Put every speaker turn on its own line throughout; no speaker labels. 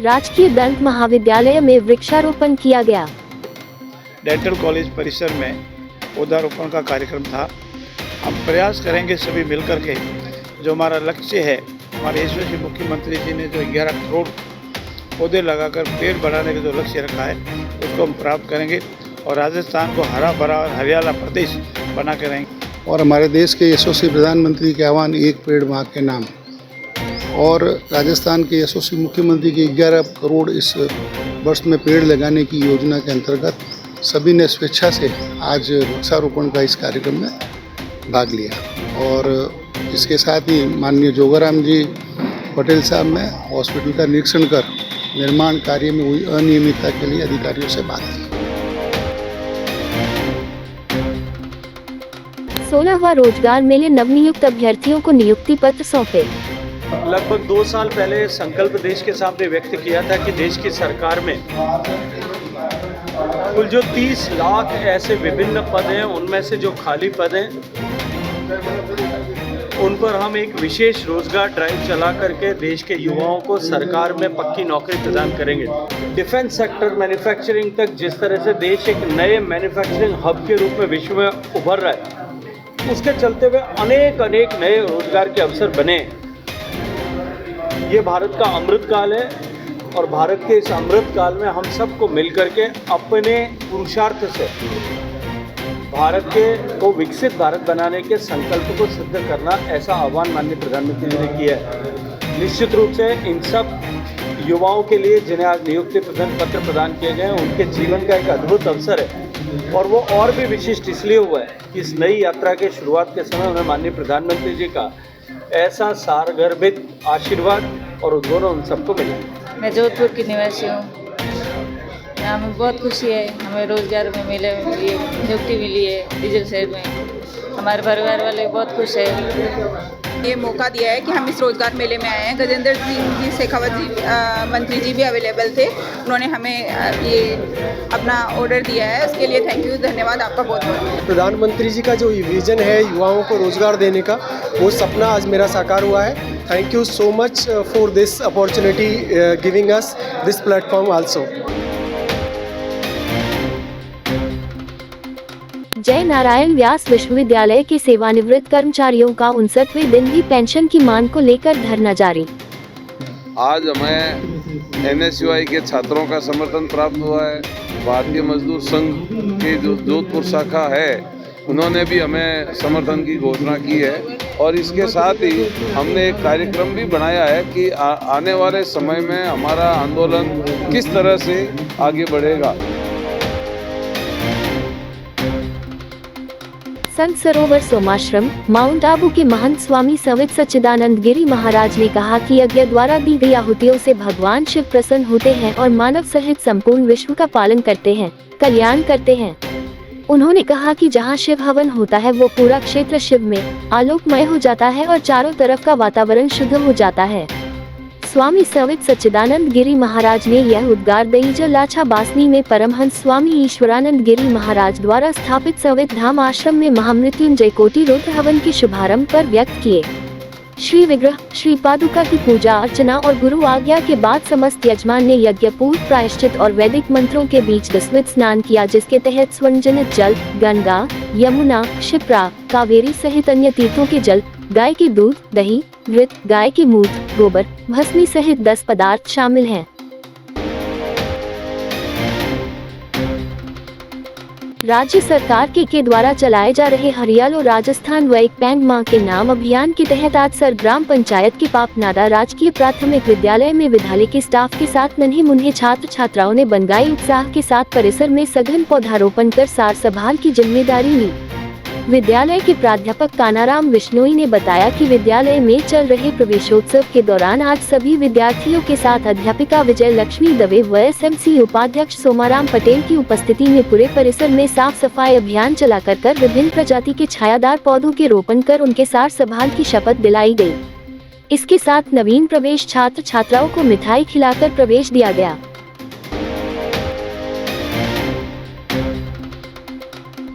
राजकीय दंत महाविद्यालय में वृक्षारोपण किया गया।
डेंटल कॉलेज परिसर में पौधारोपण का कार्यक्रम था। हम प्रयास करेंगे सभी मिलकर के, जो हमारा लक्ष्य है, हमारे यशस्वी मुख्यमंत्री जी ने जो 11 करोड़ पौधे लगाकर पेड़ बढ़ाने का जो लक्ष्य रखा है उसको हम प्राप्त करेंगे और राजस्थान को हरा भरा और हरियाला प्रदेश बना के रहेंगे।
और हमारे देश के यशस्वी प्रधानमंत्री के आह्वान एक पेड़ माँ के नाम और राजस्थान के यशस्वी मुख्यमंत्री के 11 करोड़ इस वर्ष में पेड़ लगाने की योजना के अंतर्गत सभी ने स्वेच्छा से आज वृक्षारोपण का इस कार्यक्रम में भाग लिया। और इसके साथ ही माननीय जोगाराम जी पटेल साहब ने हॉस्पिटल का निरीक्षण कर निर्माण कार्य में हुई अनियमितता के लिए अधिकारियों से बात की।
16वां रोजगार मेले नवनियुक्त अभ्यर्थियों को नियुक्ति पत्र सौंपे।
लगभग 2 साल पहले संकल्प देश के सामने व्यक्त किया था कि देश की सरकार में कुल जो 30 लाख ऐसे विभिन्न पद हैं, उनमें से जो खाली पद हैं उन पर हम एक विशेष रोजगार ड्राइव चला करके देश के युवाओं को सरकार में पक्की नौकरी प्रदान करेंगे। डिफेंस सेक्टर, मैन्युफैक्चरिंग तक जिस तरह से देश एक नए मैन्युफैक्चरिंग हब के रूप में विश्व में उभर रहा है, उसके चलते हुए अनेक नए रोजगार के अवसर बने। ये भारत का अमृत काल है और भारत के इस अमृत काल में हम सबको मिलकर के अपने पुरुषार्थ से भारत को विकसित भारत बनाने के संकल्प को सिद्ध करना, ऐसा आह्वान माननीय प्रधानमंत्री जी ने किया है। निश्चित रूप से इन सब युवाओं के लिए जिन्हें आज नियुक्ति पत्र प्रदान किए गए हैं, उनके जीवन का एक अद्भुत अवसर है और वो और भी विशिष्ट इसलिए हुआ है कि इस नई यात्रा के शुरुआत के समय उन्हें माननीय प्रधानमंत्री जी का ऐसा सारगर्भित आशीर्वाद और उद्बोधन उन सबको मिला।
मैं जोधपुर की निवासी हूँ। यहाँ हमें बहुत खुशी है, हमें रोजगार में मिली है, नियुक्ति मिली है डीजल शहर में। हमारे परिवार वाले बहुत खुश है।
ये मौका दिया है कि हम इस रोजगार मेले में आए हैं। गजेंद्र जी शेखावत जी मंत्री जी भी अवेलेबल थे, उन्होंने हमें ये अपना ऑर्डर दिया है, उसके लिए थैंक यू, धन्यवाद आपका बहुत बहुत।
प्रधानमंत्री जी का जो विजन है युवाओं को रोजगार देने का, वो सपना आज मेरा साकार हुआ है। Thank you so much for this opportunity giving us this platform also.
जय नारायण व्यास विश्वविद्यालय के सेवानिवृत्त कर्मचारियों का 59वें दिन भी पेंशन की मांग को लेकर धरना जारी।
आज हमें NSUI के छात्रों का समर्थन प्राप्त हुआ है। भारतीय मजदूर संघ के जो जोधपुर शाखा है, उन्होंने भी हमें समर्थन की घोषणा की है और इसके साथ ही हमने एक कार्यक्रम भी बनाया है कि आने वाले समय में हमारा आंदोलन किस तरह से आगे बढ़ेगा।
संत सरोवर सोमाश्रम माउंट आबू के महंत स्वामी संवित सच्चिदानंद गिरी महाराज ने कहा कि यज्ञ द्वारा दी गई आहुतियों से भगवान शिव प्रसन्न होते हैं और मानव सहित संपूर्ण विश्व का पालन करते हैं, कल्याण करते हैं। उन्होंने कहा कि जहां शिव हवन होता है वो पूरा क्षेत्र शिव में आलोकमय हो जाता है और चारों तरफ का वातावरण शुद्ध हो जाता है। स्वामी संवित सच्चिदानंद गिरी महाराज ने यह उद्गार दईजा लाछा बासनी में परमहंस स्वामी ईश्वरानंद गिरी महाराज द्वारा स्थापित संवित धाम आश्रम में महामृत्युंजय कोटि रुद्र हवन के शुभारंभ पर व्यक्त किए। श्री विग्रह, श्री पादुका की पूजा अर्चना और गुरु आज्ञा के बाद समस्त यजमान ने यज्ञ पूर्व प्रायश्चित और वैदिक मंत्रों के बीच दस्वित स्नान किया, जिसके तहत स्वर्णजनित जल, गंगा, यमुना, क्षिप्रा, कावेरी सहित अन्य तीर्थों के जल, गाय के दूध, दही, घृत, गाय के मूत्र, गोबर, भस्मी सहित 10 पदार्थ शामिल हैं। राज्य सरकार के द्वारा चलाए जा रहे हरियालो राजस्थान व एक पैंग मां के नाम अभियान के तहत आज सर ग्राम पंचायत के पापनादा राजकीय प्राथमिक विद्यालय में विद्यालय के स्टाफ के साथ नन्हे मुन्हे छात्र छात्राओं ने बनगाई उत्साह के साथ परिसर में सघन पौधारोपण कर सार संभाल की जिम्मेदारी ली। विद्यालय के प्राध्यापक कानाराम विश्नोई ने बताया कि विद्यालय में चल रहे प्रवेशोत्सव के दौरान आज सभी विद्यार्थियों के साथ अध्यापिका विजय लक्ष्मी दवे व SMC उपाध्यक्ष सोमाराम पटेल की उपस्थिति में पूरे परिसर में साफ सफाई अभियान चलाकर विभिन्न प्रजाति के छायादार पौधों के रोपण कर उनके सार संभाल की शपथ दिलाई गई। इसके साथ नवीन प्रवेश छात्र छात्राओं को मिठाई खिलाकर प्रवेश दिया गया।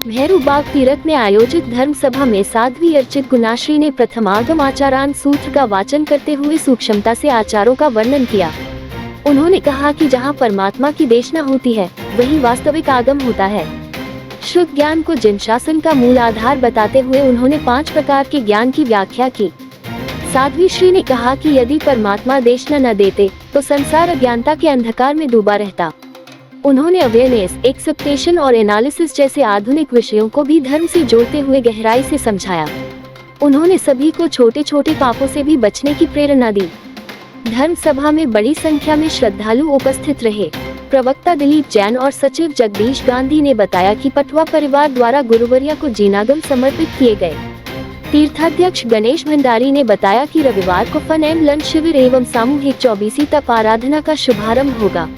भैरूबाग तीरथ में आयोजित धर्म सभा में साध्वी अर्चित गुनाश्री ने प्रथमागम आचारांत सूत्र का वाचन करते हुए सूक्ष्मता से आचारों का वर्णन किया। उन्होंने कहा कि जहां परमात्मा की देशना होती है, वहीं वास्तविक आगम होता है। शुद्ध ज्ञान को जन शासन का मूल आधार बताते हुए उन्होंने 5 प्रकार के ज्ञान की व्याख्या की। साध्वी श्री ने कहा कि यदि परमात्मा देशना न देते तो संसार अज्ञानता के अंधकार में डूबा रहता। उन्होंने अवेयरनेस, एक्सेप्टेशन और एनालिसिस जैसे आधुनिक विषयों को भी धर्म से जोड़ते हुए गहराई से समझाया। उन्होंने सभी को छोटे छोटे पापों से भी बचने की प्रेरणा दी। धर्म सभा में बड़ी संख्या में श्रद्धालु उपस्थित रहे। प्रवक्ता दिलीप जैन और सचिव जगदीश गांधी ने बताया कि पटवा परिवार द्वारा गुरुवर्या को जीनागम समर्पित किए गए। तीर्थाध्यक्ष गणेश भंडारी ने बताया कि रविवार को फन एंड लंच शिविर एवं सामूहिक 24 तप आराधना का शुभारंभ होगा।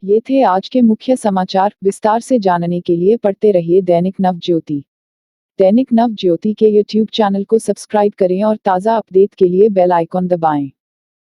ये थे आज के मुख्य समाचार। विस्तार से जानने के लिए पढ़ते रहिए दैनिक नव ज्योति। दैनिक नव ज्योति के YouTube चैनल को सब्सक्राइब करें और ताज़ा अपडेट के लिए बेल आइकॉन दबाएं।